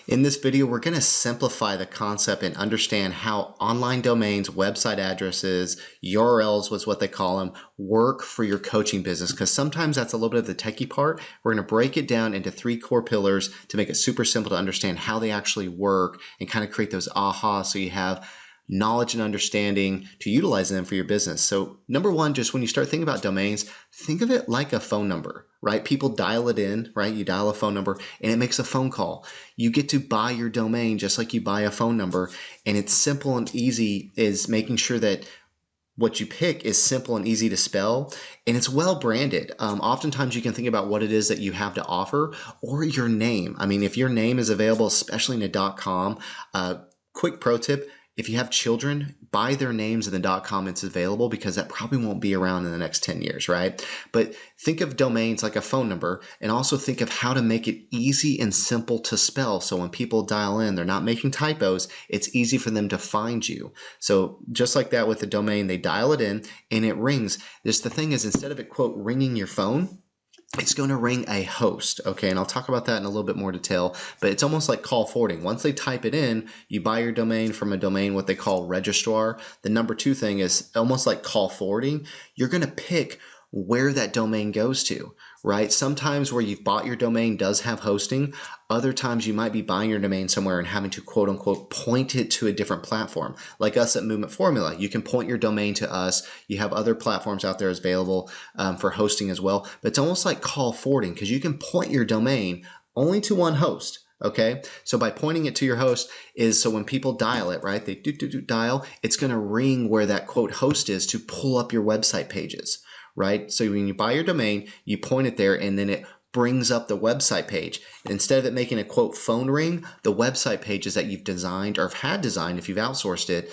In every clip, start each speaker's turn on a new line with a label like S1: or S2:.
S1: In this video, we're going to simplify the concept and understand how online domains, website addresses, URLs was what they call them, work for your coaching business. Because sometimes that's a little bit of the techie part. We're going to break it down into 3 core pillars to make it super simple to understand how they actually work and kind of create those aha so you have knowledge and understanding to utilize them for your business. So number one, just when you start thinking about domains, think of it like a phone number, right? People dial it in, right? You dial a phone number and it makes a phone call. You get to buy your domain just like you buy a phone number. And it's simple and easy is making sure that what you pick is simple and easy to spell, and it's well branded. Oftentimes you can think about what it is that you have to offer or your name. I mean, if your name is available, especially in a .com, quick pro tip, if you have children, buy their names in the .com it's available because that probably won't be around in the next 10 years, right? But think of domains like a phone number and also think of how to make it easy and simple to spell. So when people dial in, they're not making typos. It's easy for them to find you. So just like that with the domain, they dial it in and it rings. Just the thing is, instead of it, quote, ringing your phone, it's going to ring a host, okay? And I'll talk about that in a little bit more detail, but it's almost like call forwarding. Once they type it in, you buy your domain from a domain, what they call registrar. The number 2 thing is almost like call forwarding. You're going to pick where that domain goes to, right? Sometimes where you've bought your domain does have hosting. Other times you might be buying your domain somewhere and having to quote unquote point it to a different platform. Like us at Movement Formula, you can point your domain to us. You have other platforms out there available for hosting as well. But it's almost like call forwarding because you can point your domain only to one host. Okay, so by pointing it to your host is so when people dial it, right, they dial, it's going to ring where that quote host is to pull up your website pages, right? So when you buy your domain, you point it there and then it brings up the website page. And instead of it making a quote phone ring, the website pages that you've designed or have had designed, if you've outsourced it,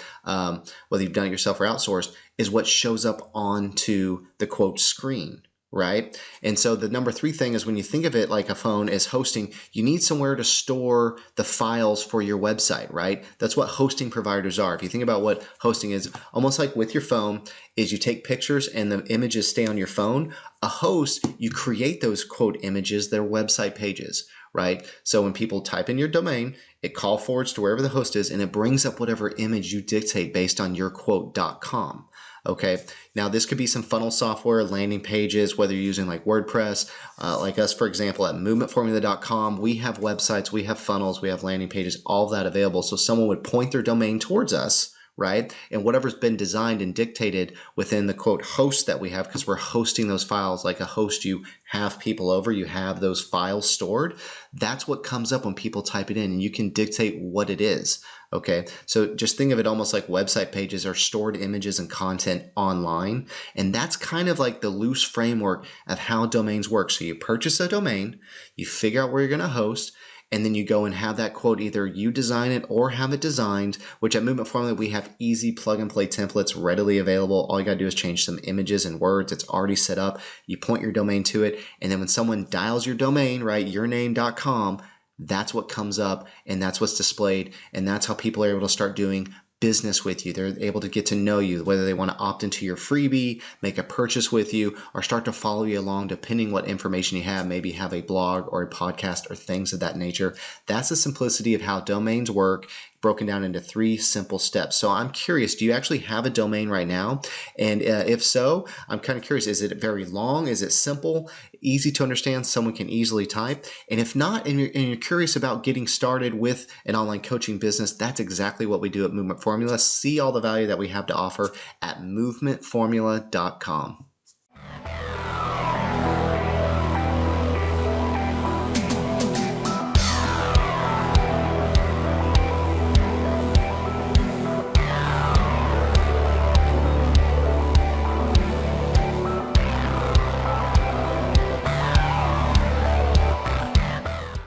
S1: whether you've done it yourself or outsourced, is what shows up onto the quote screen. Right? And so the number 3 thing is when you think of it like a phone as hosting, you need somewhere to store the files for your website, right? That's what hosting providers are. If you think about what hosting is, almost like with your phone, is you take pictures and the images stay on your phone. A host, you create those quote images, their website pages, right? So when people type in your domain, it call forwards to wherever the host is and it brings up whatever image you dictate based on your quote .com. Okay, now this could be some funnel software, landing pages, whether you're using like WordPress, like us, for example, at movementformula.com, we have websites, we have funnels, we have landing pages, all of that available. So someone would point their domain towards us, right? And whatever's been designed and dictated within the quote host that we have, because we're hosting those files like a host, you have people over, you have those files stored. That's what comes up when people type it in and you can dictate what it is. Okay, so just think of it almost like website pages are stored images and content online. And that's kind of like the loose framework of how domains work. So you purchase a domain, you figure out where you're going to host, and then you go and have that quote, either you design it or have it designed, which at Movement Formula, we have easy plug and play templates readily available. All you gotta do is change some images and words. It's already set up. You point your domain to it. And then when someone dials your domain, right, yourname.com, that's what comes up and that's what's displayed. And that's how people are able to start doing business with you. They're able to get to know you, whether they want to opt into your freebie, make a purchase with you, or start to follow you along depending what information you have, maybe have a blog or a podcast or things of that nature. That's the simplicity of how domains work, broken down into 3 simple steps. So I'm curious, do you actually have a domain right now? And if so, I'm kind of curious, is it very long? Is it simple, easy to understand, someone can easily type? And if not, and you're curious about getting started with an online coaching business, that's exactly what we do at Movement Formula. See all the value that we have to offer at movementformula.com.